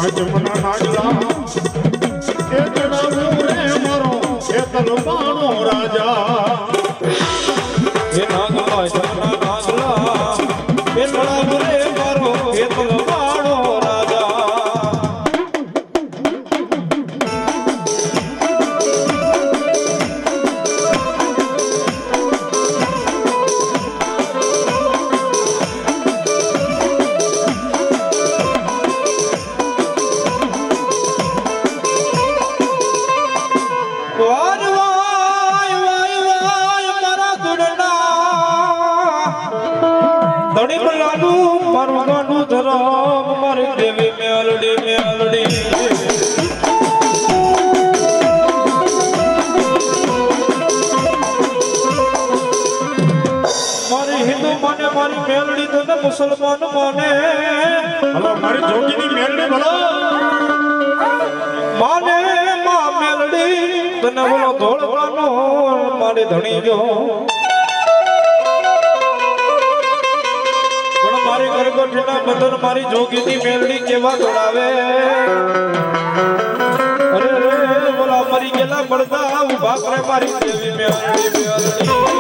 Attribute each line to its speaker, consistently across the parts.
Speaker 1: જમના નાગલા એ ચડાવું રે મારો એ તલવાણો રાજા
Speaker 2: એ નાગલા જમના નાગલા એ ચડાવું રે મારો એ તલવાણો રાજા મારી દેવી મેલડી મેલડી મારી હિન્દુ માને મારી મેલડી તને મુસલમાન માને
Speaker 1: હલો મારી જોગીની મેલડી બોલો
Speaker 2: માને માં મેલડી તને બોલો ધોળવાનો મારી ધણી જો મારી ગરગોઠના બંધન મારી જોગીની મેલડી કેવા દોડાવે અરે રે બોલા મરી ગયેલા પડદા ઉભા કરે મારી દેવી મેલડી મેલડી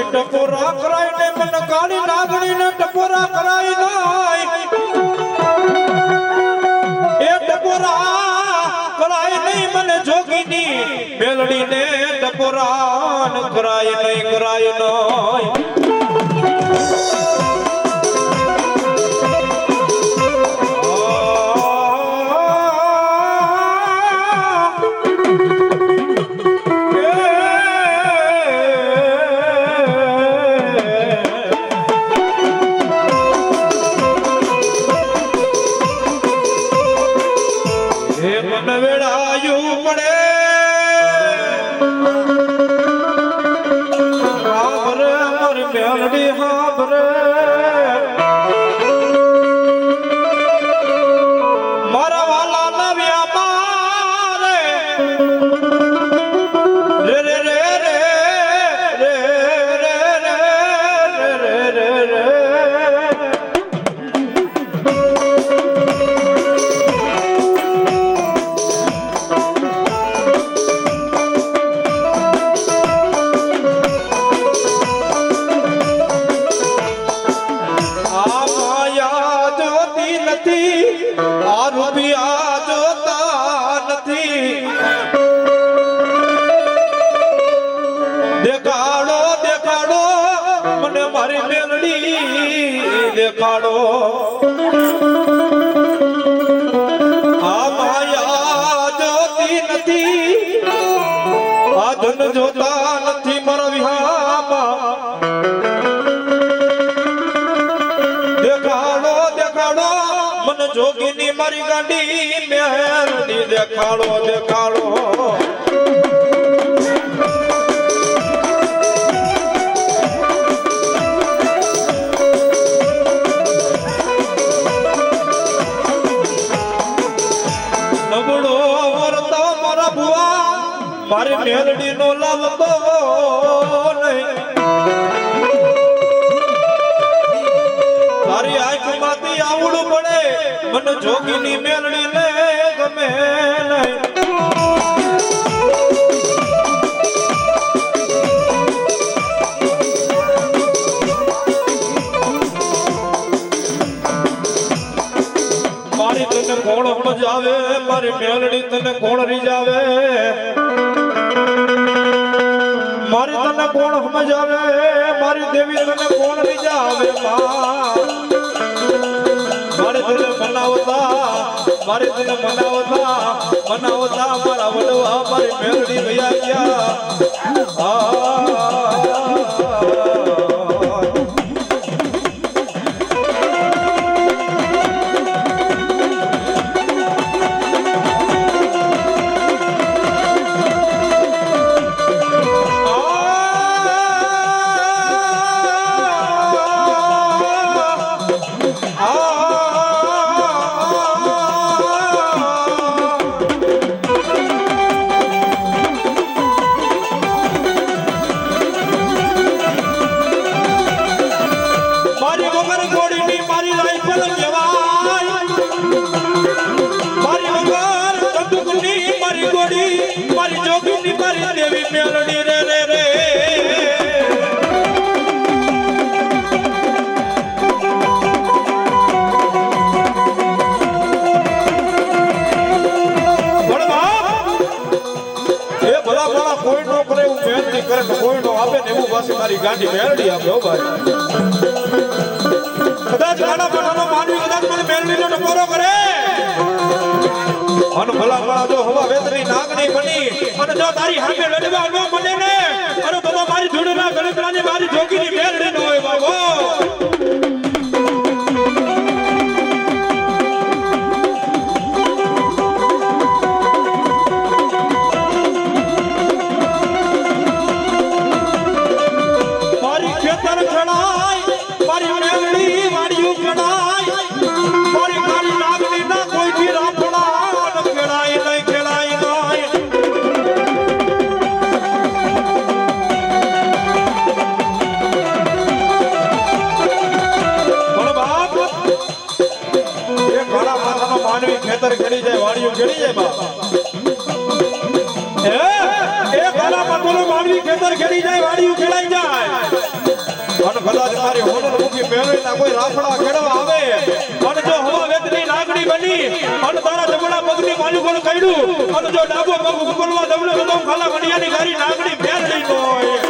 Speaker 2: ટપોરા કરાય ને મને કાળી નાગણી ને ટપોરા કરાય નાય એ ટપોરા કરાય નહીં મને જોગીની મેલડી ને ટપોરા કરાય નહીં કરાય નાય વેળાયું પડે હાબરે મારી મેલડી હાબરે મારા વાલા નવ્યા મારે રે રે રે રે રે રે રે રે રે આ રૂપિયા જોતા નથી દેખાડો દેખાડો મને મારી મેલડી દેખાડો આ માયા જોતી નથી આ ધન જોતા નથી મારા વિહામાં દેખાડો દેખાડો મને જોગીની મારી ગાડી મેલડી દેખાડો દેખાડો નબળો વરતો મારા ભુવા મારી મેલડી નો લાવતો નહીં તારી આંખ માંથી આવડું પડે મને જોગીની મેલડી ને ગમે નહીં મારી તને કોણ મજાવે મારી મેલડી તને કોણ રીજાવે મારી તને કોણ મજાવે મારી દેવી તને કોણ રીજાવે મારે તને મનાવતા મારા વડવા મારી મેલડી ભૈયા ગયા મારી દેવી મેલડી રે રે રે કોઈ નો કરે એવું મહેનત કરે તો કોઈ નો આપે ને એવું પાસે મારી ગાંડી મેલડી આપે હો ભાઈ કદાચ ગાડા પાટાનો માનવી કદાચ મને મેલડીનો ટકોરો કરે અને ભલા ભલા જો હવા વેતરી નાગની બની અને જો તારી હામે લડવા ન મને ને અરે તો મારી જોડેના ગણેશરાજે મારી જોગીની મેલડી ન હોય બાબો ખેતર ખેડી જાય વાડીઓ ખેડી જાય બાપા એ ગાલા પાતોનો માનવી ખેતર ખેડી જાય વાડીઓ ખેડાઈ જાય અને કદાચ મારી હોનર મુખી મેળવીના કોઈ રાફડા ખેડવા આવે અને જો હવા વેતની નાગણી બની અને તારા જમણા પગની માલિકોને કાઢ્યું અને જો ડાબો પગ ઉકળવા દવડે તો ખાલા ઘડિયાની ગારી નાગણી મેળવી ન હોય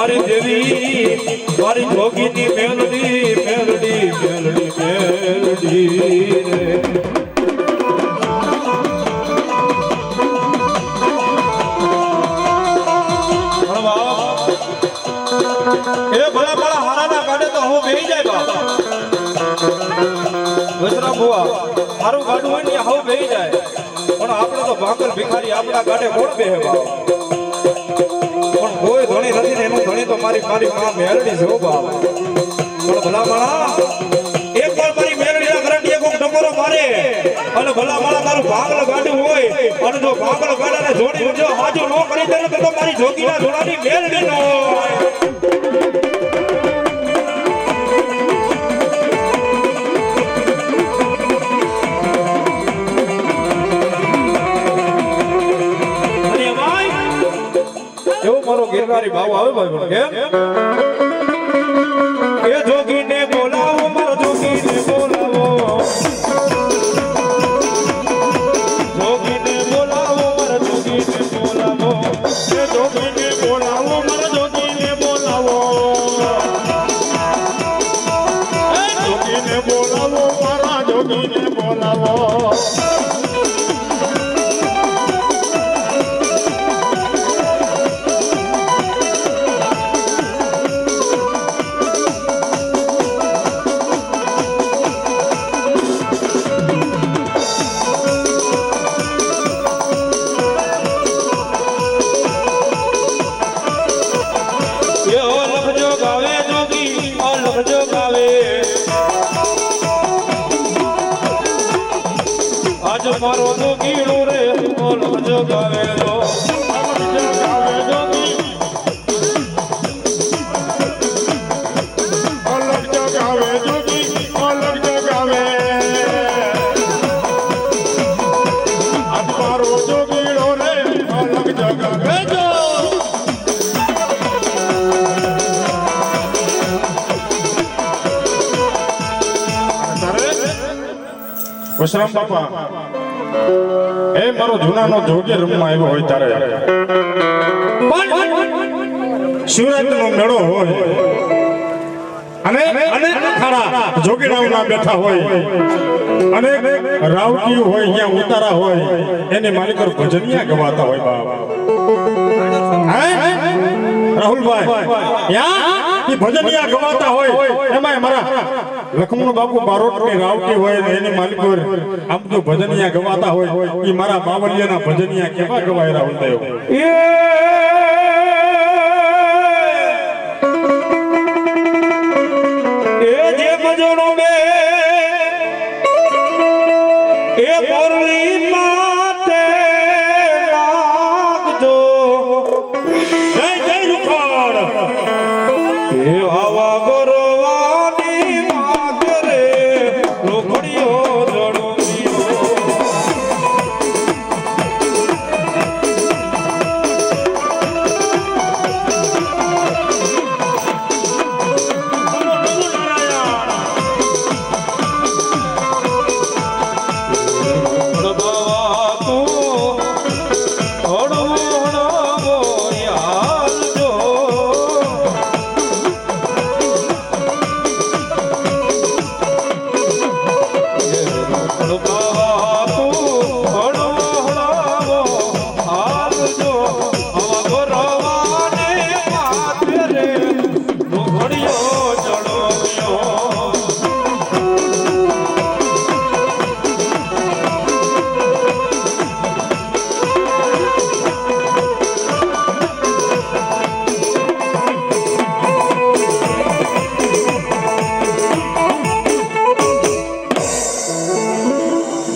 Speaker 2: મારી દેવી મારી જોગીની મેલડી મેલડી મેલડી મેલડી રે એ ભલા ભલા હારાના કાઢે તો હું બેહી જાય બાપા વસરા બુઆ મારું ગાડું હોય ને હું બેહી જાય પણ આપણે તો ભાકર ભિખારી આપણા ગાડે કોણ બેહે બાપા પણ કોઈ ધણી નથી ને એનું ધણી તો મારી માં મેલડી છે બાપ પણ ભલા માળા એક વાર મારી મેલડીના ઘરડી એક ટકોરો મારે અને ભલા માળા તારું ભાગલ ગાડું હોય અને જો ભાગલ ગાડાને જોડી જો હાજો ન કરી દે તો મારી જોગીના જોડાની મેલડી ન હોય ગિરનારી ભાવ આવે ભાઈ કેમ એ જોગીને બોલાવો મારો જોગીને બોલાવો જોગીને બોલાવો મારો જોગીને બોલાવો
Speaker 1: એ જોગીને બોલાવો મારા જોગીને બોલાવો એ જોગીને બોલાવો મારા જોગીને બોલાવો
Speaker 2: આજ મારો જોગીડો રે ઓલ જગાવેલો
Speaker 1: અલગ જગાવે જોગી અલગ જગાવે આજ મારો જોગીડો રે અલગ જગાવે જો વસરામ બાપા એ મારો જૂનાનો જોગે રમવા આવ્યો હોય ત્યારે શિવરાત્રિનો મેળો હોય અને અનેક અખાડા જોગીરાવના બેઠા હોય, અને રાવટીયું હોય, ત્યાં ઉતારા હોય, એની માલિકો ભજનિયા ગવાતા હોય બાપ. હે રાહુલભાઈ, યા ભજનિયા ગવાતા હોય, એમાં મારા લખમણ બાપુ બારોટની રાવટી હોય ને એની માલિકો આમ જો ભજનિયા ગવાતા હોય, એ મારા બાવલિયાના ભજનિયા કેવા ગવાય રાહુલદેવ.
Speaker 2: એ જે ભજનો બે એ મોરલી માતે લાગજો,
Speaker 1: જય જય રૂખડ.
Speaker 2: એ આવા ગોરવાની માગરે રોકડીઓ જડોડીઓ.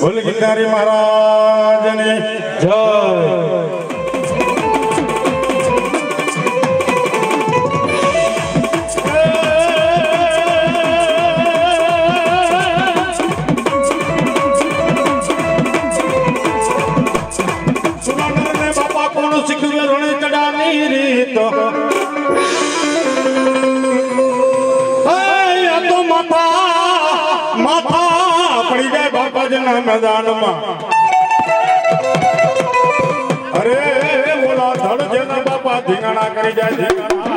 Speaker 1: બોલ ગિરનારી મહારાજની
Speaker 2: જય.
Speaker 1: સુનાગરને બાપા કોણ શીખવે રણે ચડાની રીત. આ તો માથા પડી જાય બાપાજીના મેદાનમાં. અરે ઓલા ધડ જેના બાપા ધીંગાણા કરી જાય ધીંગાણા.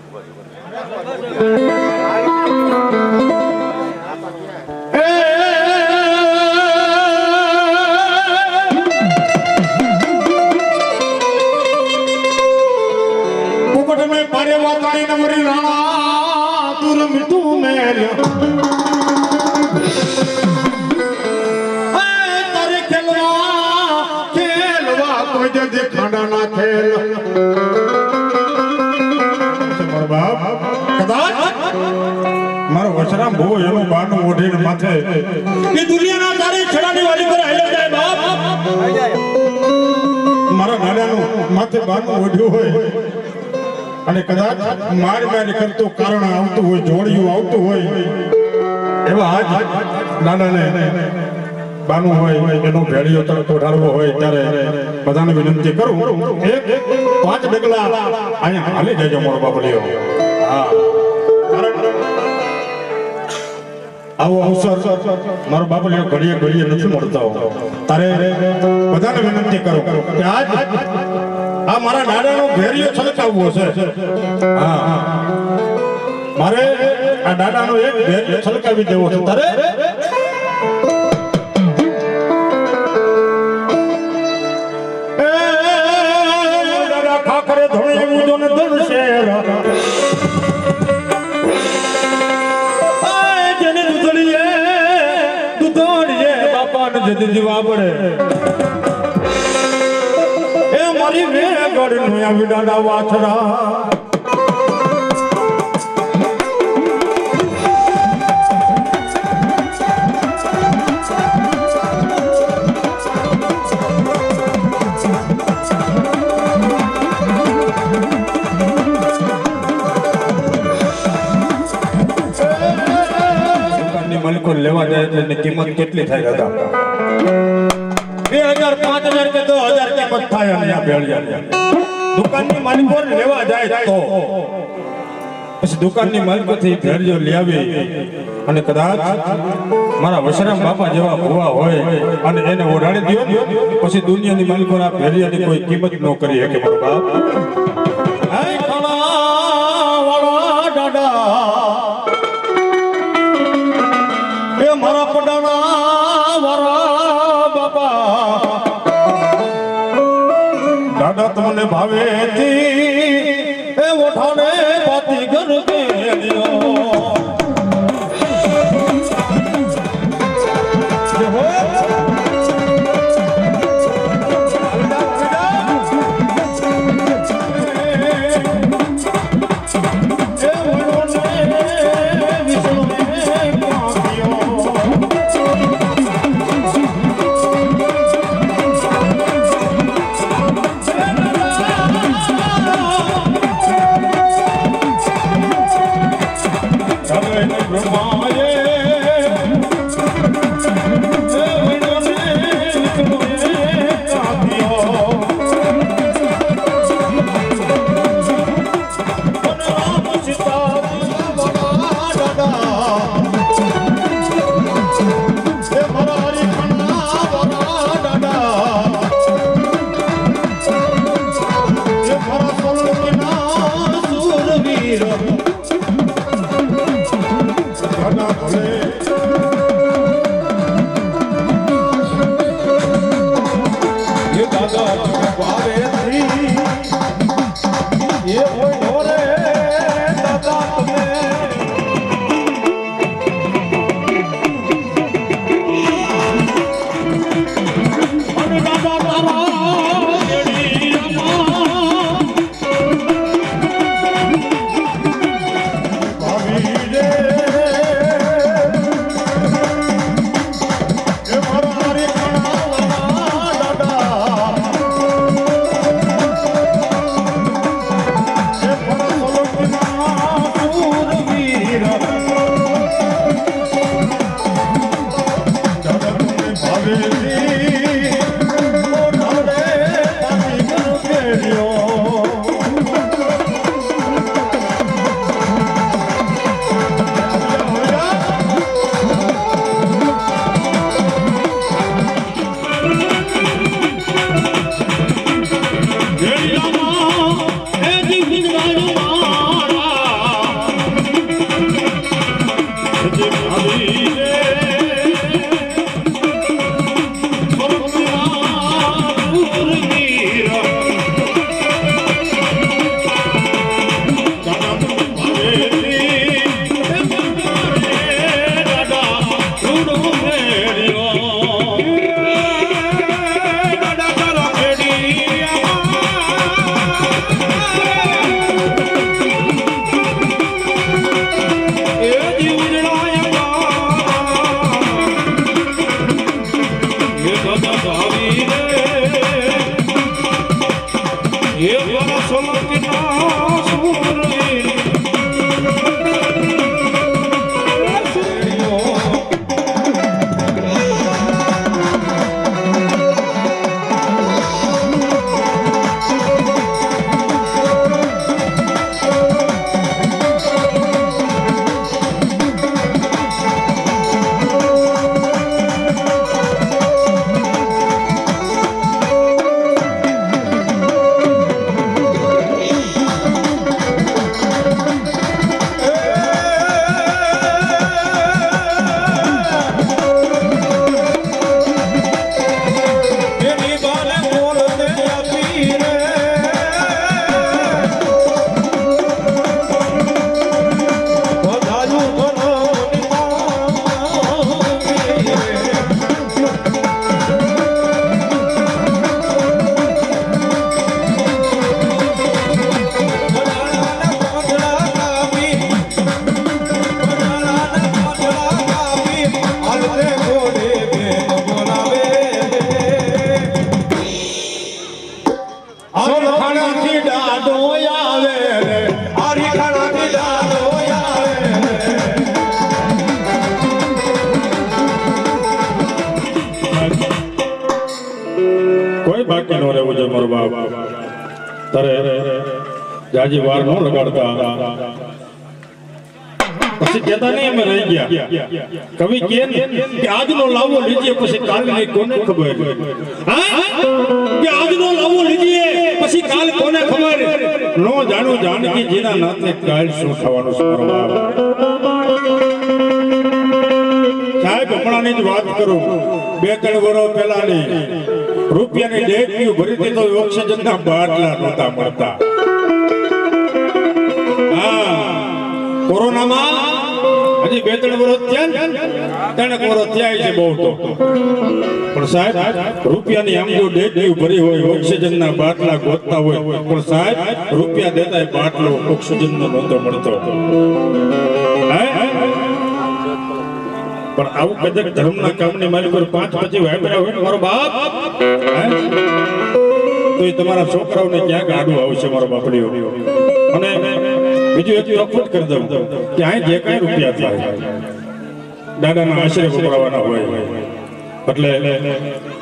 Speaker 1: પોપટ મેં પારે વાતાણી ને મરી રાણા તુર મીઠું મેલ તારે ખેલવા કોઈ દે ખાંડા ના ખેલ બાપ કદાચ મારો વસરામ બહુ એનું બાનું ઓઢીને માથે એ દુનિયાના તારી છડાની વાલી પર હાલ્યો જાય બાપ મારા નાનાનું માથે બાનું ઓઢ્યું હોય અને કદાચ માર કરતો કારણ આવતું હોય જોડિયું આવતું હોય એવા આજ નાનાને બાનું હોય એનો ભેળિયો તરફ ઓઢાડવો હોય ત્યારે બધાને વિનંતી કરું એક 5 ડગલા અહીંયા હાલી જજો મારો બાપલિયો હા આવો અવસર મારો બાપલિયો ઘડીએ ઘડીએ નથી મળતો તારે બધાને વિનંતી કરું કે આજ આ મારા દાદાનો ભેળિયો છલકાવવો છે હા મારે આ દાદાનો એક ભેળિયો છલકાવી દેવો છે તારે ખાખરે ધોળે મુજો ને દળશે જેને દુધડીએ બાપાને જદી જીવા પડે એ મારી વેગડ નું આવી દાદા વાછરા મલકો લેવા જાય એટલે એની કિંમત કેટલી થાય દાદા 2000 5000 કે 2000 કિંમત થાય અને આ ભેળિયા દુકાનની માલિકો લેવા જાય તો પછી દુકાનની માલિકોથી ભેળિયો લાવી અને કદાચ મારા વશરામ બાપા જેવા ભુવા હોય અને એને ઓઢાડી દો પછી દુનિયાની માલિકોના ભેળિયાની કોઈ કિંમત ન કરી શકે મારો બાપ હાય ખાણા વાળા દાદા મારા પડાણા વાળા બાપા દાદા તમને ભાવેથી એ ઓઠાને પાતી ઘર દેજો તારે જાજી વાર ન લગાડતા પછી કહેતા નહીં અમે રહી ગયા કવિ કે આજનો લાવો લીજીએ પછી કાલની કોને ખબર કે આજનો લાવો લીજીએ પછી કાલ કોને ખબર નો જાણું જાનકી જેના નાતે કાલ શું થવાનું છે સાહેબ હમણાંની જ વાત કરું 2-3 વર્ષ પહેલાની રૂપિયાની ડેટ ભરી તો ઓક્સિજનના બાટલા નહોતા મળતા કોરોનામાં હજી 2-3 વર્ષ થયા 3 વર્ષ થયા છે બહુ તો પણ સાહેબ રૂપિયાની આમ જો ડેટ ભરી હોય ઓક્સિજનના બાટલા ગોતતા હોય પણ સાહેબ રૂપિયા દેતા બાટલો ઓક્સિજનનો નહોતો મળતો પણ આવું કદાચ ધર્મના કામની મારી પર 5 પછી વાપર્યા હોય ને મારો બાપ તો એ તમારા છોકરાઓને ક્યાંક આડું આવશે મારો બાપડીઓ અને બીજું એક અફોર્ડ કરી દઉં કે અહીં જે કાંઈ રૂપિયા થાય દાદાના આશરે વપરાવાના હોય એટલે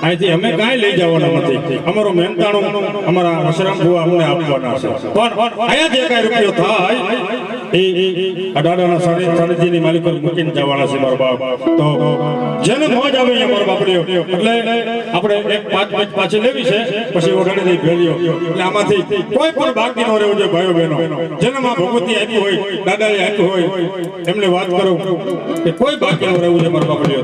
Speaker 1: અહીંથી અમે કાંઈ લઈ જવાના નથી અમારો મહેનતાણું અમારા આશ્રમ ભુવા અમને આપવાના છે પણ અહીંયા જે કાંઈ રૂપિયો થાય એ દાદાના સાનિધ્યની માલિક પર મૂકીને જવાના છે મારો બાપ તો જેને મોજ આવે મારો બાપડીઓ એટલે આપણે એક 5 પાછી લેવી છે પછી ઓઢાડી દઈ ભેળ્યો એટલે આમાંથી કોઈ પણ બાકી ન રહેવું જોઈએ ભાઈઓ બહેનો જેને માં ભગવતી આપી હોય દાદાએ આપ્યું હોય એમને વાત કરું કે કોઈ બાકી ન રહેવું જોઈએ મારો બાપડીઓ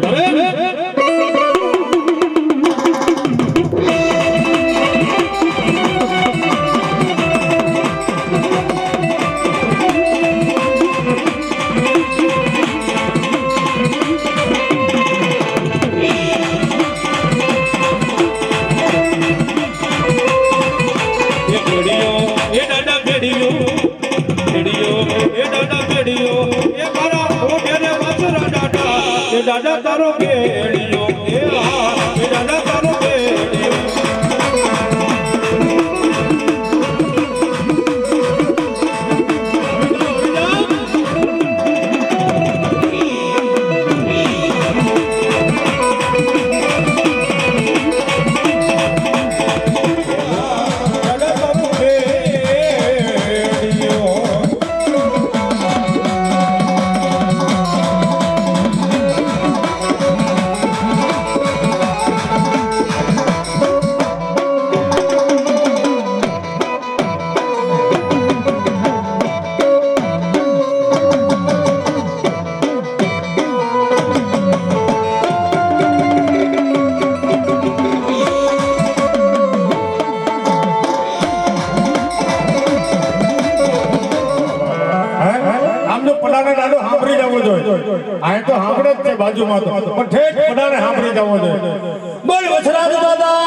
Speaker 2: દાદા તારો ગેડિયો એ દાદા તારો ગેડિયો આ તો સાંભળે જ છે બાજુમાં તો પણ ઠેઠ પડાને સાંભળી જવો જોઈએ બોલ વછરાજ દાદા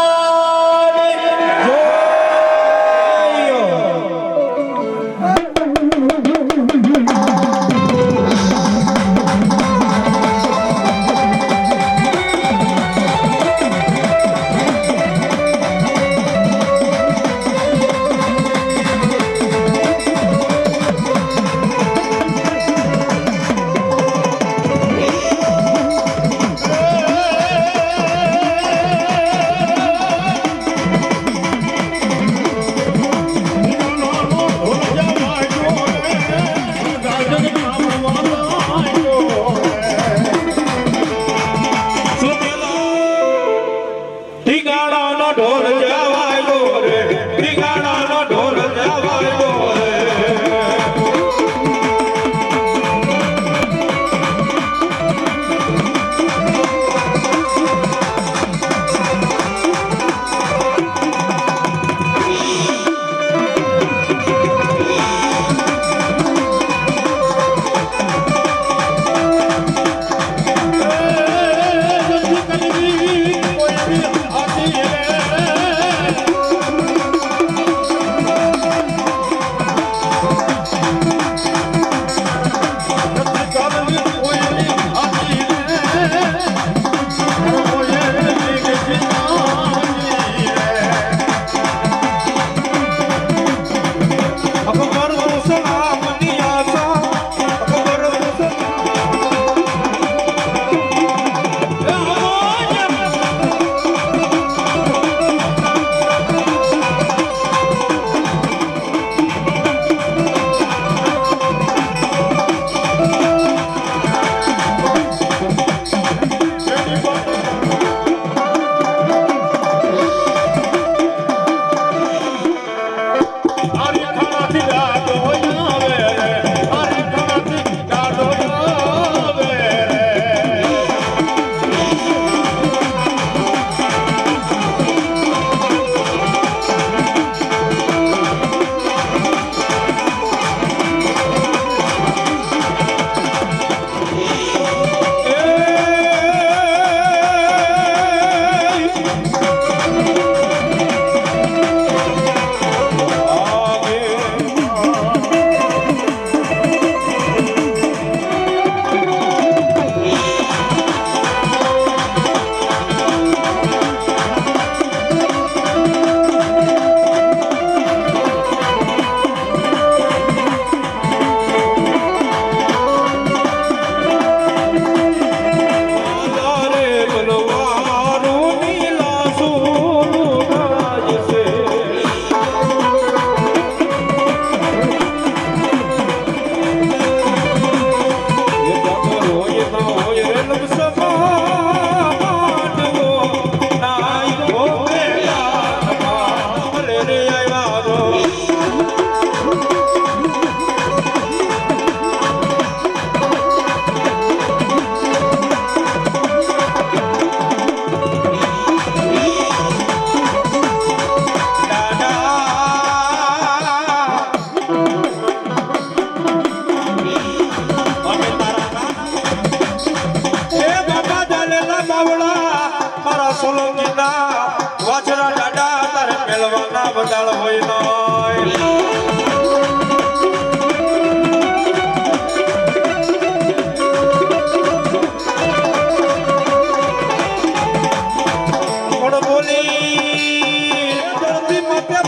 Speaker 2: મારા સોલંકીના વાછરા દાડા તારે મેળવાના બદાળ હોય નોય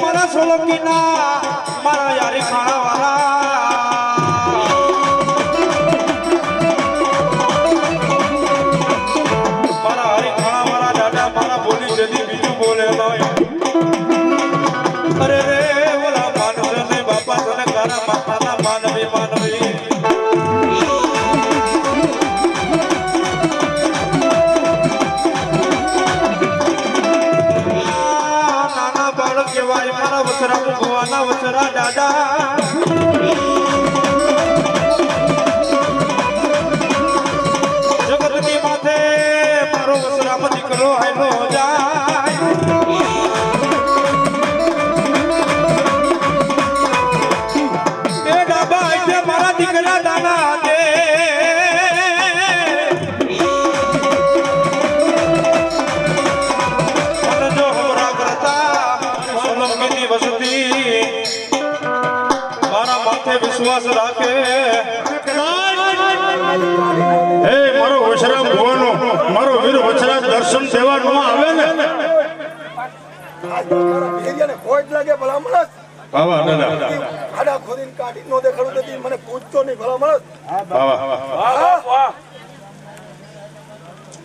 Speaker 2: મારા સોલંકીના મારા યારી ખાણા વાળા મારા હરી ખાણા વાળા દાદા મારા બોલી જતી બીજું બોલે નહીં અરે રે ઓલા માનવ ને બાપા તને કારા માથાના માનવી માનવી કેવાય મારા વસરા ભગવાના વસરા દાદા જગતની માથે મારો વસરામાં દીકરો હાલો જાય એ ડાબા છે મારા દીકરા દાના દે મારા માથે વિશ્વાસ રાખે
Speaker 1: હે મારો વછરા ભુવાનો મારો વીર વછરા દર્શન દેવા ન આવે ને
Speaker 3: એરિયાને ખોટ લાગે ભલા માણસ
Speaker 1: બાબા દાદા
Speaker 3: આડા ખોદીને કાઢી નો દેખાડું તો મને પૂછતો નહીં ભલા માણસ
Speaker 1: બાબા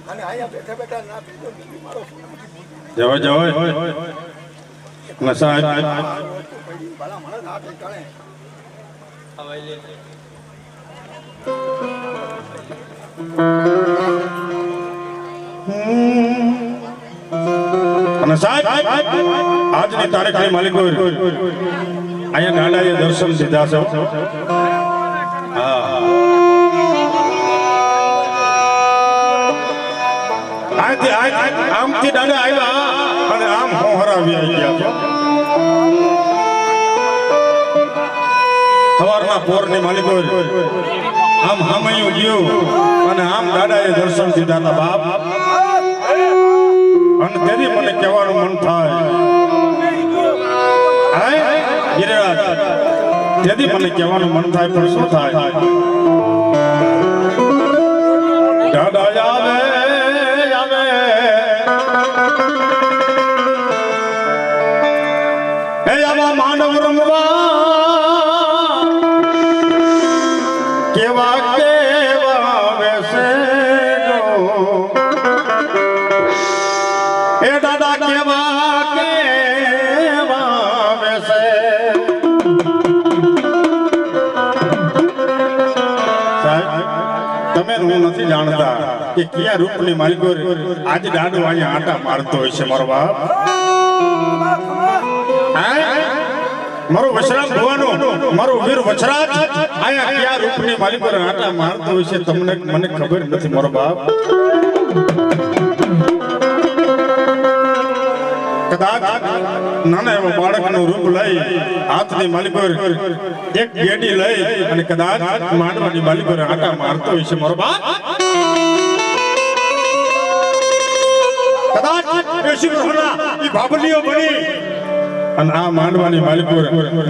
Speaker 3: અને અહીંયા બેઠા બેઠા ના પીધો મારો
Speaker 1: જવા જવા નસા
Speaker 3: ભલા માણસ આ ઠેકાણે
Speaker 1: અને સાહેબ આજની તારીખની માલિકો અહીંયા ગાડાએ દર્શન દીધા છે આમથી દાદા આવ્યા અને આમ હોહરાવી આવી ગયા સવારના પોરની માલિકો આમ હામયું ગયું અને આમ દાદાએ દર્શન દીધા હતા બાપ અને તેથી મને કહેવાનું મન થાય તેથી મને કહેવાનું મન થાય પણ શું થાય દાદા આવે આવે હે આવા માનવ રમવા કેવા કેવા વેસે એ દાદા કેવા કેવા વેસે તમે હું નથી જાણતા કે કયા રૂપની માલિકો આજ દાડો અહીંયા આટા મારતો હોય છે મારો બાપ મારો વછરા ભુવાનો મારો વીર વછરા અહીંયા કયા રૂપની માલિકો આટા મારતો હોય છે તમને મને ખબર નથી મારો બાપ કદાચ નાના એવા બાળકનું રૂપ લઈ હાથની માલિકો એક ગેડી લઈ અને કદાચ માંડવાની માલિકો આટા મારતો હોય છે મારો બાપ કદાચ એસી વર્ષના ઈ બાબલીઓ બની અને આ માંડવાની માલિકો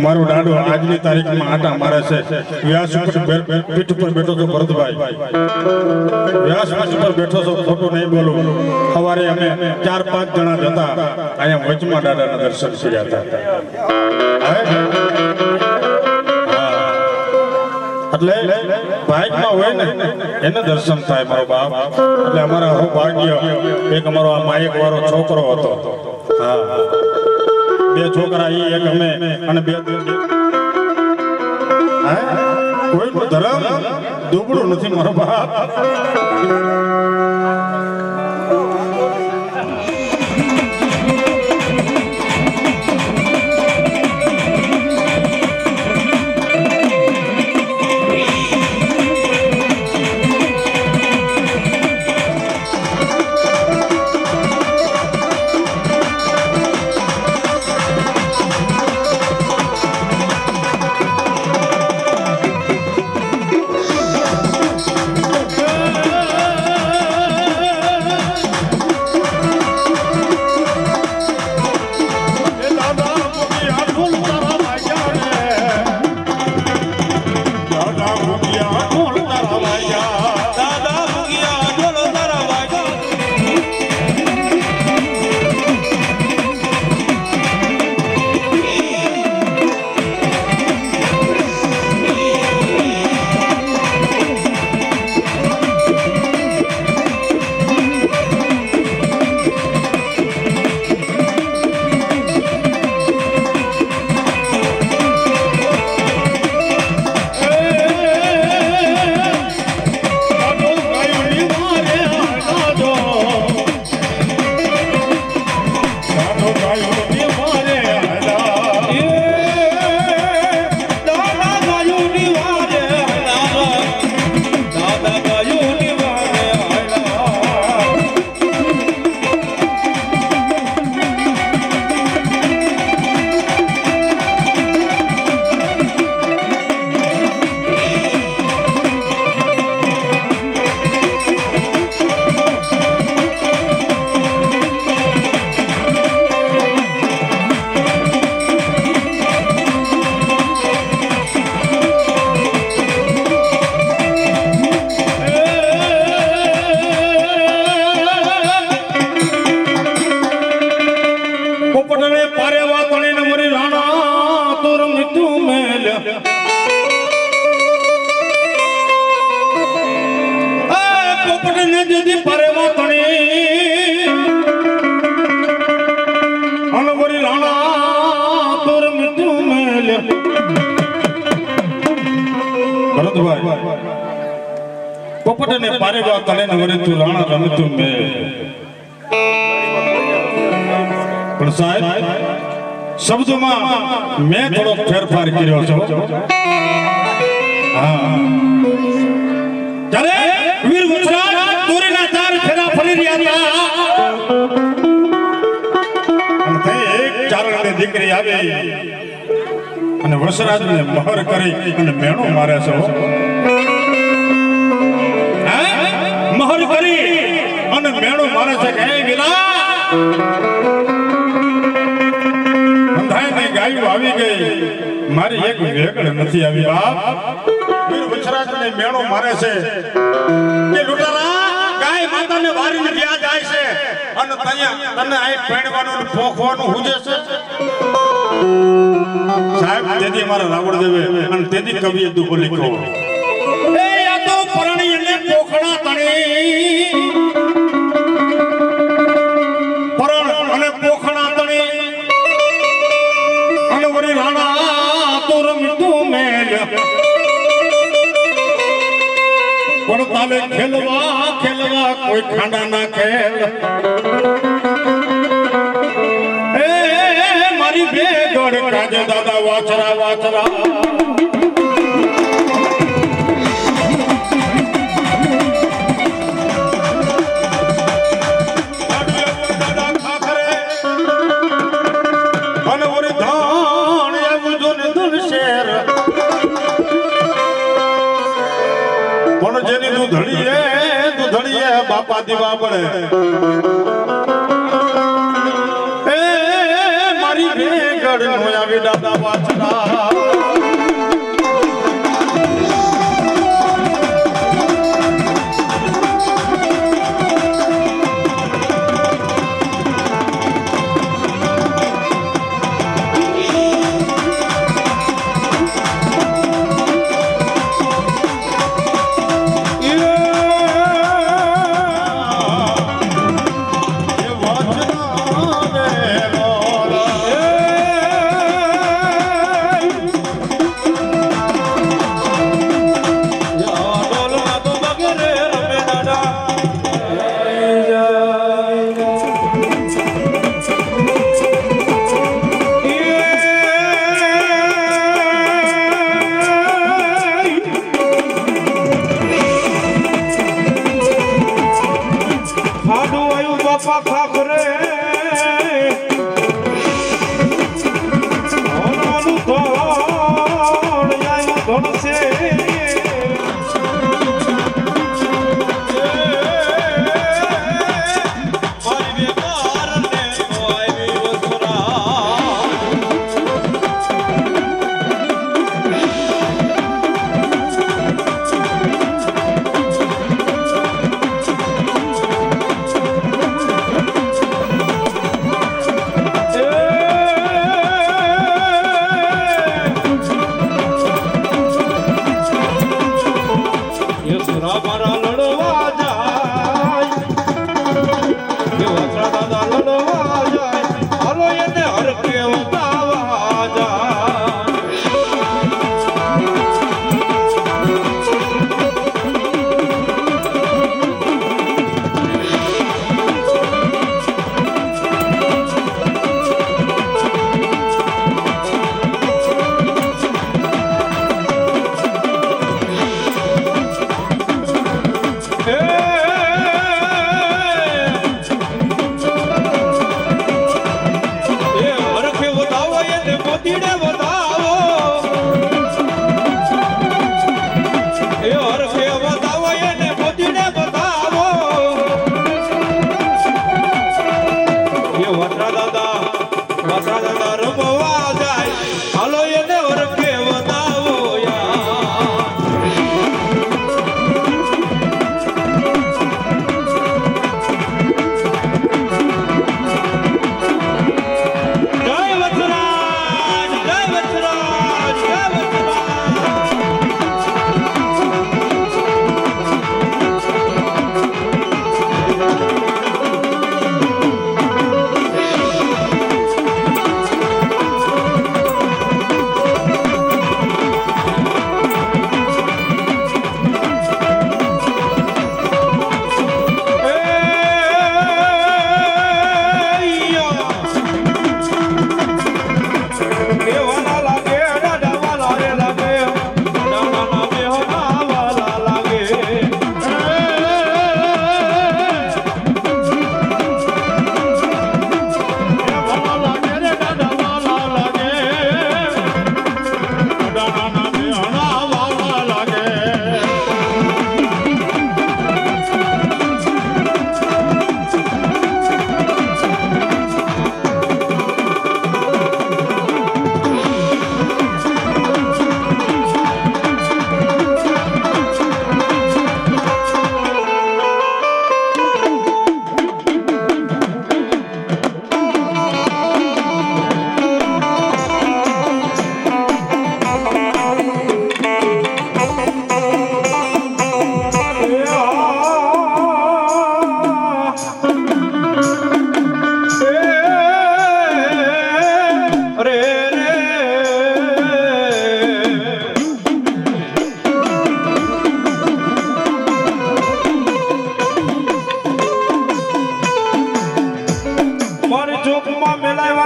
Speaker 1: મારો દાડો આજની તારીખમાં આટા મારે છે વ્યાસ ઉપર પીઠ ઉપર બેઠો તો ભરતભાઈ વ્યાસ ઉપર બેઠો છો ખોટું નહીં બોલું સવારે અમે 4-5 જણા જતા અહીંયા વચમાં દાદાના દર્શન કર્યા હતા એટલે ભાગમાં હોય ને એને દર્શન થાય મારો બાપ એટલે અમારા સૌભાગ્ય એક અમારો આ માયક વાળો છોકરો હતો હા 2 છોકરા એક અમે અને 2 કોઈ ધર્મ દુબળું નથી મારો બાપ પોપટ ને પારેવા તને ને વરે તું રાણા રમતું મે પણ સાહેબ શબ્દોમાં મેં થોડો ફેરફાર કર્યો છે હા જ્યારે વીર ગુજરાત દોરીના ચાર ફેરા ફરી રહ્યા હતા અને એક ચારણની દીકરી આવી અને વસરાજને મહર કરી અને મેણો મારે છે મહર કરી અને મેણો મારે છે કે હે વિલા અંધાઈને ગાયું આવી ગઈ મારી એક વેગળ નથી આવી બાપ વીર વસરાજને મેણો મારે છે કે લૂંટારા ગાય માતાને વારીને વ્યા જાય છે અને તઅહીંયા તને આ પેણવાનું પોખવાનું હુજે છે સાહેબ તેથી મારા રાવણ દેવે અને તેથી કવિએ દુઃખ લખ્યો એ આ તો પરણી અને પોખણા તણી પરણ અને પોખણા તણી અને વરી રાણા તો રમતું મેલ પણ તાલે ખેલવા ખેલવા કોઈ ખાંડા ના ખેલ મારી બેગડ કાજે દાદા વાછરા વાછરા દાદા ખાખરે અને ઓરી ધાણ એવું જોને ધન શેર પણ જેની દુધડીએ બાપા દીવા પડે વેગડ નો આવી દાદા વાછરા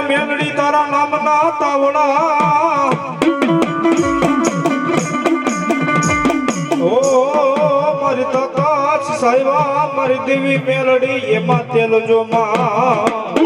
Speaker 2: મેલડી તારા નામના તાવડા ઓ મારી તકાશ સાહેબા મારી દેવી મેલડી એમાં તેલ જો માં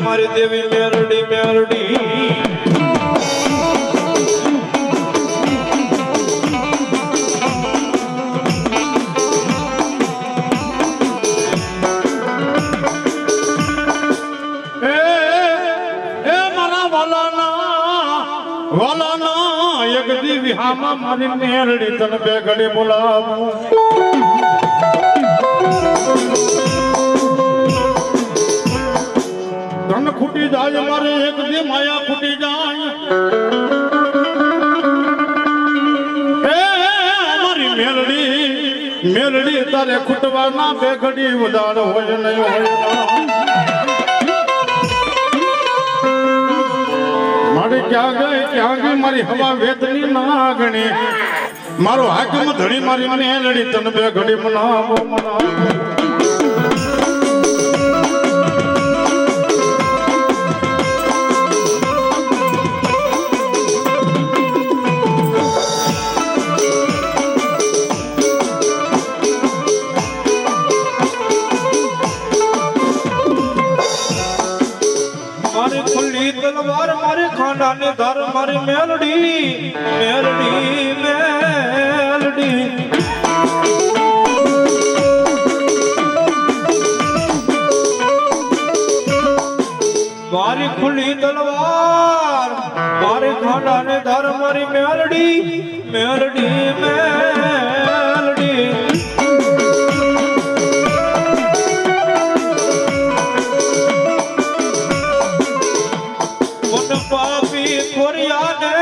Speaker 2: મારી દેવી મેલડી મેલડી
Speaker 1: વાલાના એક દી વિહામાં મારી મેલડી તને બે ઘડી બોલાવું ધન ખૂટી જાય મારે એક દી માયા ખૂટી જાય અમારી મેલડી તારે ખૂટવાના બે ઘડી ઉદાર હોય નહીં હોય મારી ક્યાં ગઈ મારી હવા વેદની ના ગણી મારો હાકમ ધણી મારી મેલડી તને બે ઘડી મનાવો મારી ખાંડાની ધાર મારી મેલડી મેલડી મેલડી મારી ખુલ્લી તલવાર મારી ખાંડાની ધાર મારી મેલડી મેલડી મેલડી પાપી ખોરિયાને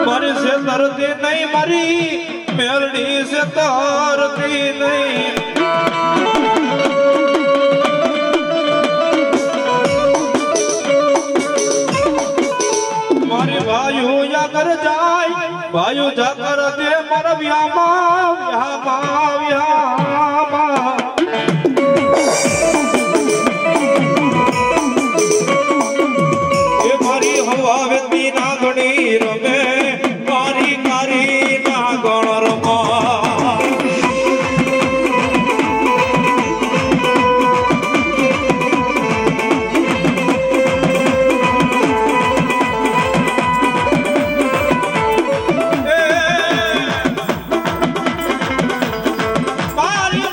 Speaker 1: મારી સે તરતી નહીં મારી મેલડી સે તરતી નહીં મારી ભાઈઓ જાગર જાય ભાઈઓ જાગર દે મારા વ્યામાં વ્યામાં વ્યામાં હવા વેતી ના ગણી રમે મારી કારી ના ગણ રમા મારી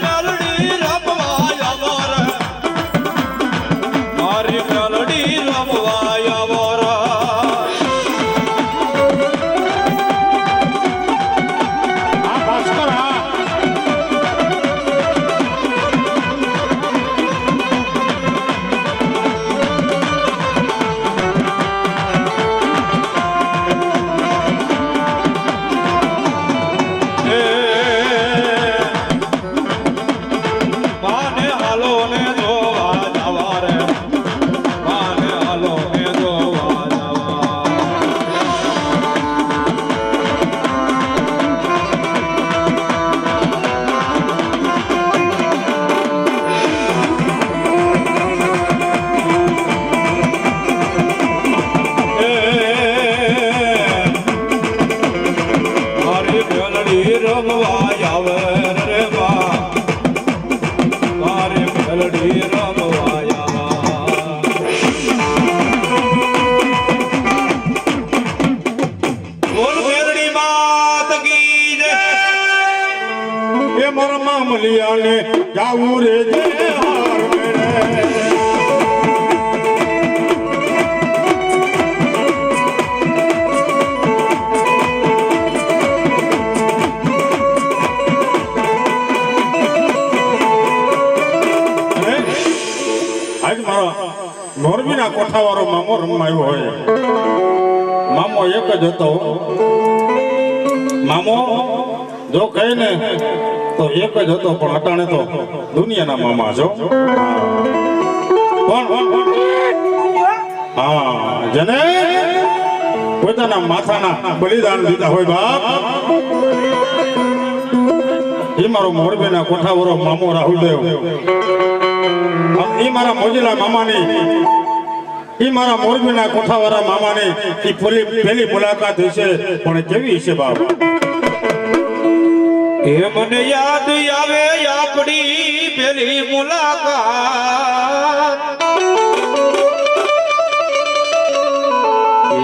Speaker 1: મેલડી રમવા મારી મેલડી રમવા મામલિયાને જાવું રે જે હાર મેળે મારા મોરબીના કોઠાવાળો મામો રમવા આવ્યો હોય. મામો એક જ હતો. મામો જો કહે ને તો એક જ હતો, પણ અટાણે તો દુનિયાના મામા છો. હા, જેને પોતાના માથાના બલિદાન દીધા હોય બાપ, એ મારો મોરબીના કોઠાવાળો મામો રાહુલદેવ. એ મારા મોજીલા મામાની, એ મારા મોરબીના કોઠાવાળા મામાની એ પહેલી મુલાકાત હશે, પણ કેવી હશે બાપ?
Speaker 2: એ મને યાદ આવે આપણી પેલી મુલાકાત.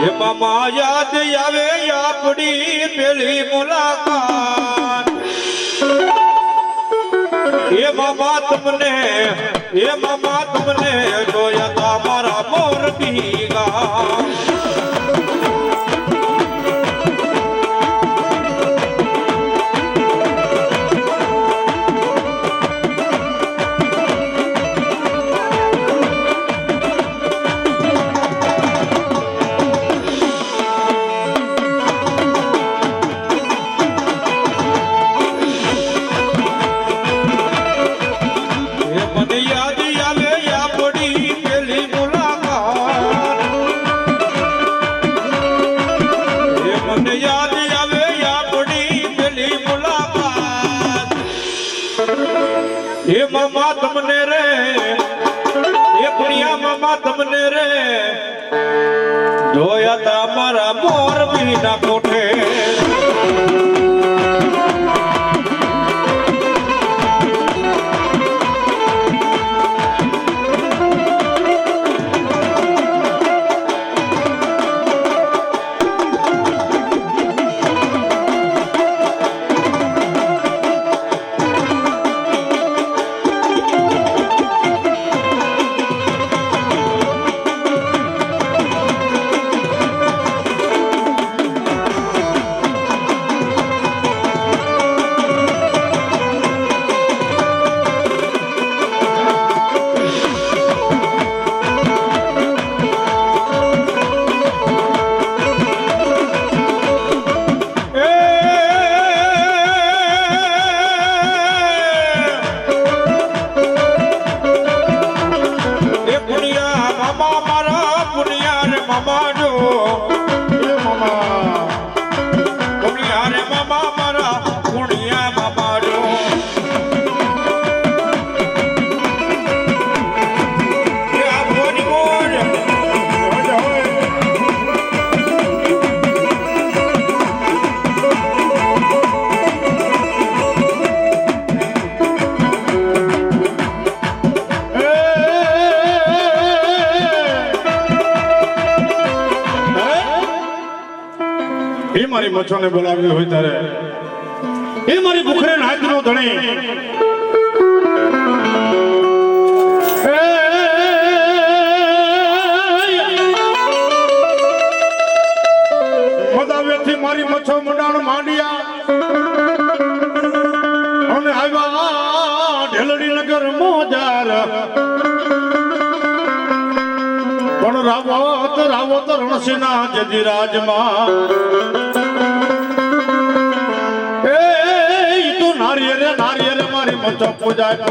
Speaker 2: એ મામા યાદ આવે આપણી પેલી મુલાકાત. એ મામા તમને જોયા તા મારા મોરબી ગામ. એ મામા તમને રે, એ પુણ્યા મામા તમને રે જોયા તા મારા મોરબીના કોઠે.
Speaker 1: એ મારી મચ્છોને બોલાવી હોય ત્યારે, એ મારી ભૂખરે હાથનો ધણી, મદાવેથી મારી મચ્છો મંડાણ માંડ્યા અને આવ્યા ઢેલડી નગર મોજાર. પણ રાવત રણસીના જદીરાજમાં નારિયેર મારી મચ્છો પૂજાય.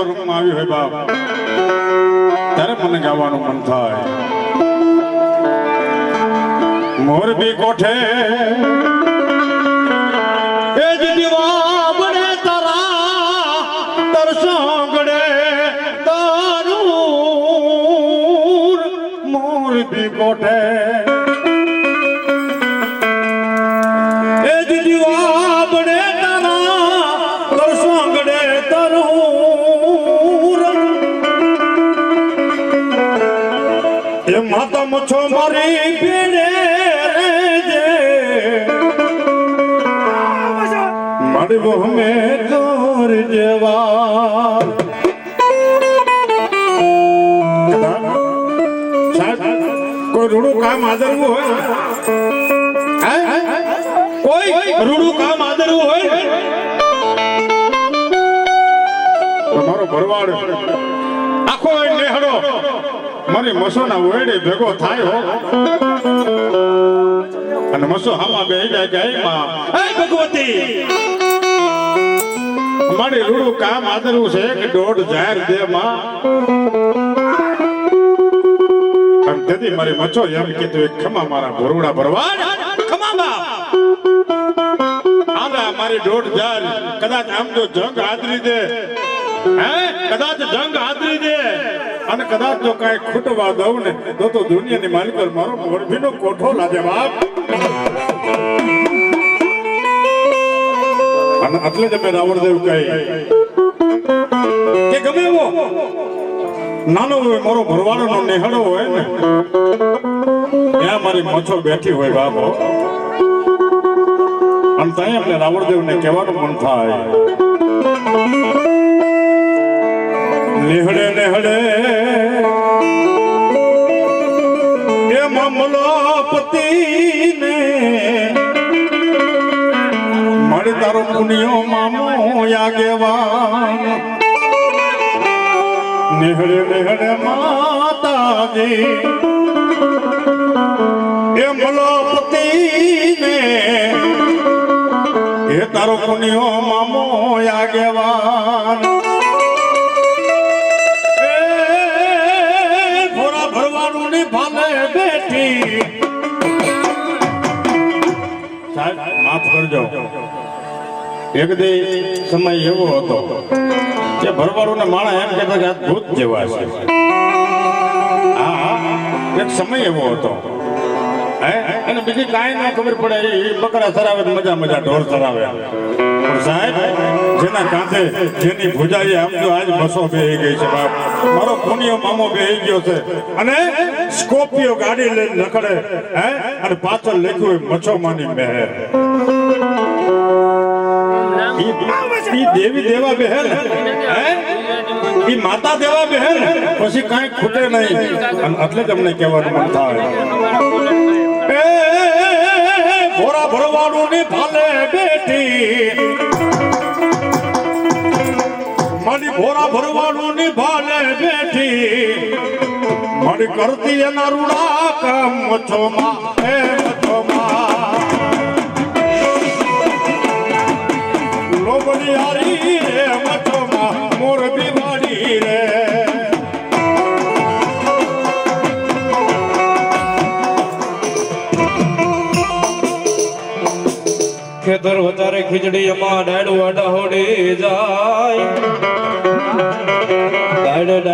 Speaker 1: રૂમમાં આવી હોય બાપ, ત્યારે મને ગાવાનું મન થાય. મોરબી કોઠે એ જ દીવા બળે તારા તરસોગડે તારું. મોરબી કોઠે એ જ દીવા બળે તારા તરસોગડે તારું. એ માતા મચ્છો મારી ભેડે અડવો હમે ચોર જેવા કોઈ રૂડું કામ આદરવું હોય કોઈ રૂડું કામ આદરવું હોય તમારો ભરવાડ આખો નેહડો મારી મસોના વેડે ભેગો થાય હો અને મસો હામાં બેહી જાય કે માં ભગવતી મારી રૂડું કામ આદરવું છે કે દોઢ જાહેર દે માં અને તેથી મારી મચો એમ કીધું ખમા મારા ભોરવડા ભરવાડ ખમા બાપ આલા મારી દોઢ જાહેર કદાચ આમ જો જંગ આદરી દે કદાચ જંગ આદરી દે અને કદાચ જો કઈ ખૂટવા દઉં ને તો દુનિયાની માલિક મારો મોરબીનો કોઠો લાગે બાપ અને એટલે જ મેં રાવણદેવ કહી કે ગમે એવો નાનો હોય મારો ભરવાડનો નેહડો હોય ને ત્યાં મારી મચો બેઠી હોય બાપો અને ત્યાં અમને રાવણદેવને કહેવાનું મન થાય નેહડે નેહડે એ મામલાપતિ ને મળે તારો પુનિયો મામો આગેવાન નેહડે નેહડે માતાજી એ મલાપતિ ને એ તારો પુનિયો મામો આગેવાન માફ કરજો એક દે સમય એવો હતો કે ભરવાડું ને માણા એમ કહેતા કે આ ભૂત જેવા છે હા એક સમય એવો હતો અને બીજી કાંઈ ના ખબર પડે એ બકરા ચરાવે મજા મજા ઢોર ચરાવે પણ સાહેબ જેના કાંઠે જેની ભુજાએ આમ તો આજ બસો બેહી ગઈ છે બાપ મારો પુનિયો મામો બેહી ગયો છે અને સ્કોર્પિયો ગાડી લઈને નખડે અને પાછળ લખ્યું હોય મચ્છો માની મહેર ઈ દેવી દેવા બહેન ઈ માતા દેવા બહેન પછી કાંઈ ખૂટે નહીં અને એટલે જ અમને કહેવાનું મન થાય ભોરા ભરવાડું ની ભાલે બેઠી મારી ભોરા ભરવાડું ની ભાલે બેઠી મારી કરતી એના રૂડા કામ મચ્છોમાં હે મચ્છોમાં લોબડી હારી રે મચ્છોમાં મોરબી વાડી રે
Speaker 2: ખેતર વધારે ખીચડી એમાં ડાડું અડાહોડે જાય